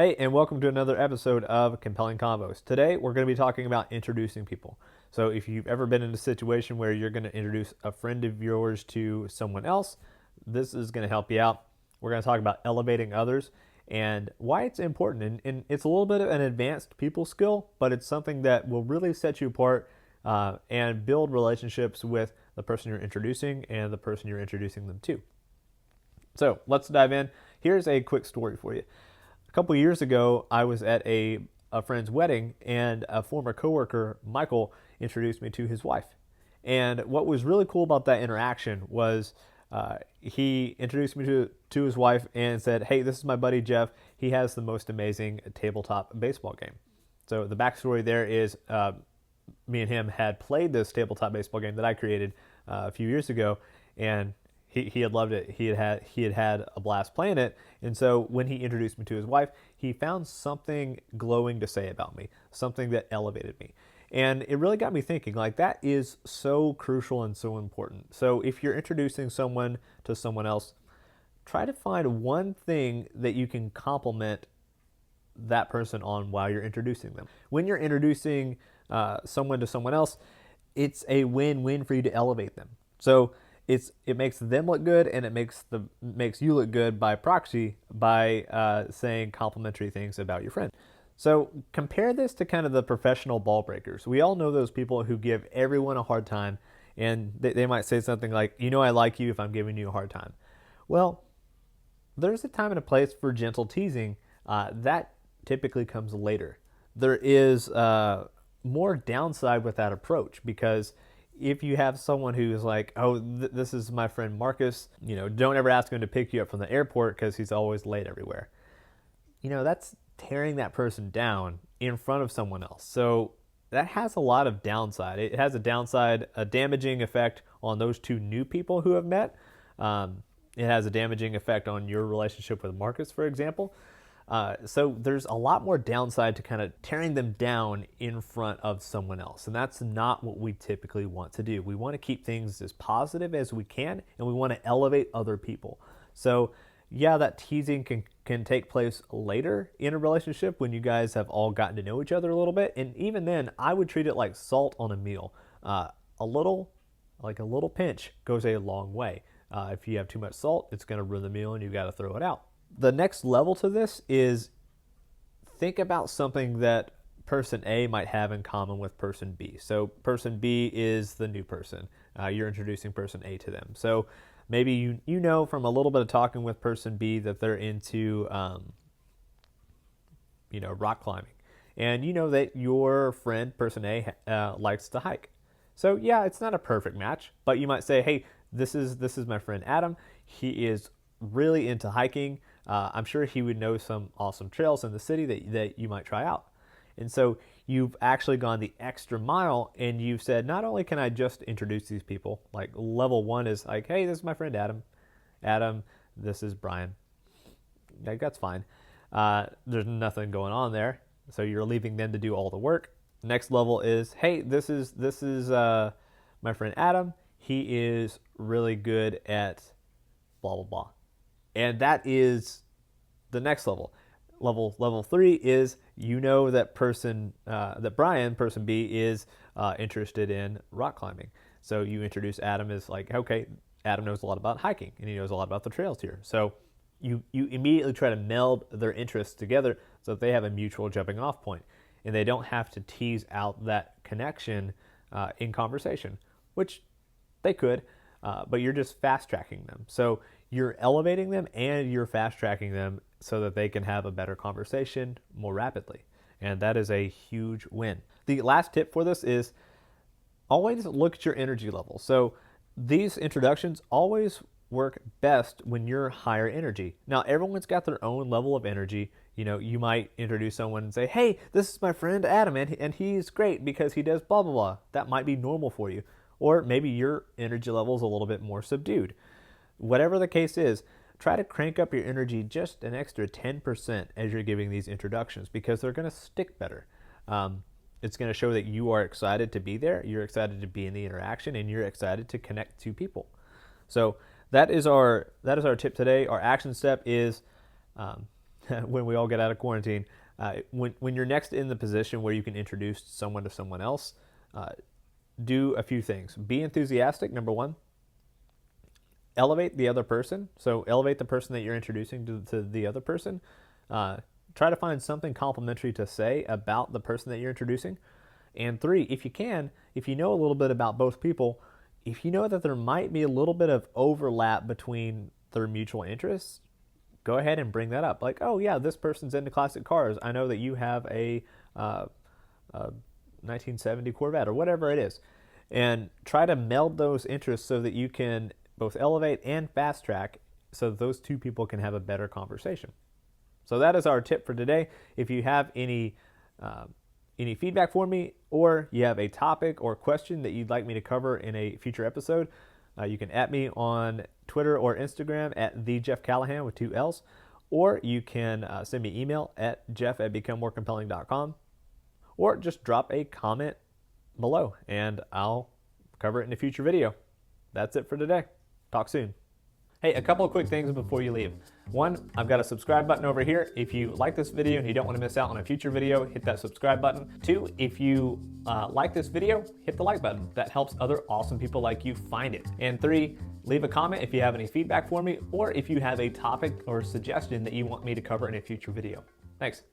Hey, and welcome to another episode of Compelling Convos. Today, we're going to be talking about introducing people. So if you've ever been in a situation where you're going to introduce a friend of yours to someone else, this is going to help you out. We're going to talk about elevating others and why it's important. And it's a little bit of an advanced people skill, but it's something that will really set you apart and build relationships with the person you're introducing and the person you're introducing them to. So let's dive in. Here's a quick story for you. A couple years ago, I was at a friend's wedding, and a former coworker, Michael, introduced me to his wife. And what was really cool about that interaction was he introduced me to his wife and said, "Hey, this is my buddy Jeff. He has the most amazing tabletop baseball game." So the backstory there is me and him had played this tabletop baseball game that I created a few years ago, and he had loved it. He had had a blast playing it. And so when he introduced me to his wife, he found something glowing to say about me, something that elevated me. And it really got me thinking, like, that is so crucial and so important. So if you're introducing someone to someone else, try to find one thing that you can compliment that person on while you're introducing them. When you're introducing someone to someone else, it's a win-win for you to elevate them. So it makes them look good, and it makes you look good by proxy by saying complimentary things about your friend. So compare this to kind of the professional ball breakers. We all know those people who give everyone a hard time, and they might say something like, I like you if I'm giving you a hard time. Well, there's a time and a place for gentle teasing. That typically comes later. There is more downside with that approach, because if you have someone who's like, this is my friend Marcus, don't ever ask him to pick you up from the airport because he's always late everywhere. That's tearing that person down in front of someone else. So that has a lot of downside. It has a damaging effect on those two new people who have met. It has a damaging effect on your relationship with Marcus, for example. So there's a lot more downside to kind of tearing them down in front of someone else. And that's not what we typically want to do. We want to keep things as positive as we can, and we want to elevate other people. So yeah, that teasing can take place later in a relationship when you guys have all gotten to know each other a little bit. And even then, I would treat it like salt on a meal. A little pinch goes a long way. If you have too much salt, it's going to ruin the meal and you've got to throw it out. The next level to this is think about something that person A might have in common with person B. So person B is the new person. You're introducing person A to them. So maybe you know from a little bit of talking with person B that they're into rock climbing. And you know that your friend, person A, likes to hike. So yeah, it's not a perfect match, but you might say, hey, this is my friend Adam. He is really into hiking. I'm sure he would know some awesome trails in the city that you might try out. And so you've actually gone the extra mile, and you've said, not only can I just introduce these people, like level one is like, hey, this is my friend Adam. Adam, this is Brian. Like, that's fine. There's nothing going on there. So you're leaving them to do all the work. Next level is, hey, this is my friend Adam. He is really good at blah, blah, blah. And that is the next level. Level 3 is that Brian, person B, is interested in rock climbing. So you introduce Adam as like, okay, Adam knows a lot about hiking and he knows a lot about the trails here. So you immediately try to meld their interests together so that they have a mutual jumping off point, and they don't have to tease out that connection in conversation, which they could, but you're just fast tracking them. So you're elevating them and you're fast tracking them so that they can have a better conversation more rapidly. And that is a huge win. The last tip for this is always look at your energy level. So these introductions always work best when you're higher energy. Now, everyone's got their own level of energy. You might introduce someone and say, hey, this is my friend Adam, and he's great because he does blah, blah, blah. That might be normal for you. Or maybe your energy level is a little bit more subdued. Whatever the case is, try to crank up your energy just an extra 10% as you're giving these introductions, because they're going to stick better. It's going to show that you are excited to be there, you're excited to be in the interaction, and you're excited to connect to people. So that is our tip today. Our action step is when we all get out of quarantine, when you're next in the position where you can introduce someone to someone else, do a few things. Be enthusiastic, number one. Elevate the other person. So elevate the person that you're introducing to the other person. Try to find something complimentary to say about the person that you're introducing. And three, if you can, if you know a little bit about both people, if you know that there might be a little bit of overlap between their mutual interests, go ahead and bring that up. Like, oh yeah, this person's into classic cars. I know that you have a 1970 Corvette or whatever it is. And try to meld those interests so that you can both elevate and fast track so that those two people can have a better conversation. So that is our tip for today. If you have any feedback for me, or you have a topic or question that you'd like me to cover in a future episode, you can @ me on Twitter or Instagram at @thejeffcallahan with 2 L's, or you can send me email at jeff@becomemorecompelling.com, or just drop a comment below and I'll cover it in a future video. That's it for today. Talk soon. Hey, a couple of quick things before you leave. One, I've got a subscribe button over here. If you like this video and you don't want to miss out on a future video, hit that subscribe button. Two, if you like this video, hit the like button. That helps other awesome people like you find it. And three, leave a comment if you have any feedback for me, or if you have a topic or suggestion that you want me to cover in a future video. Thanks.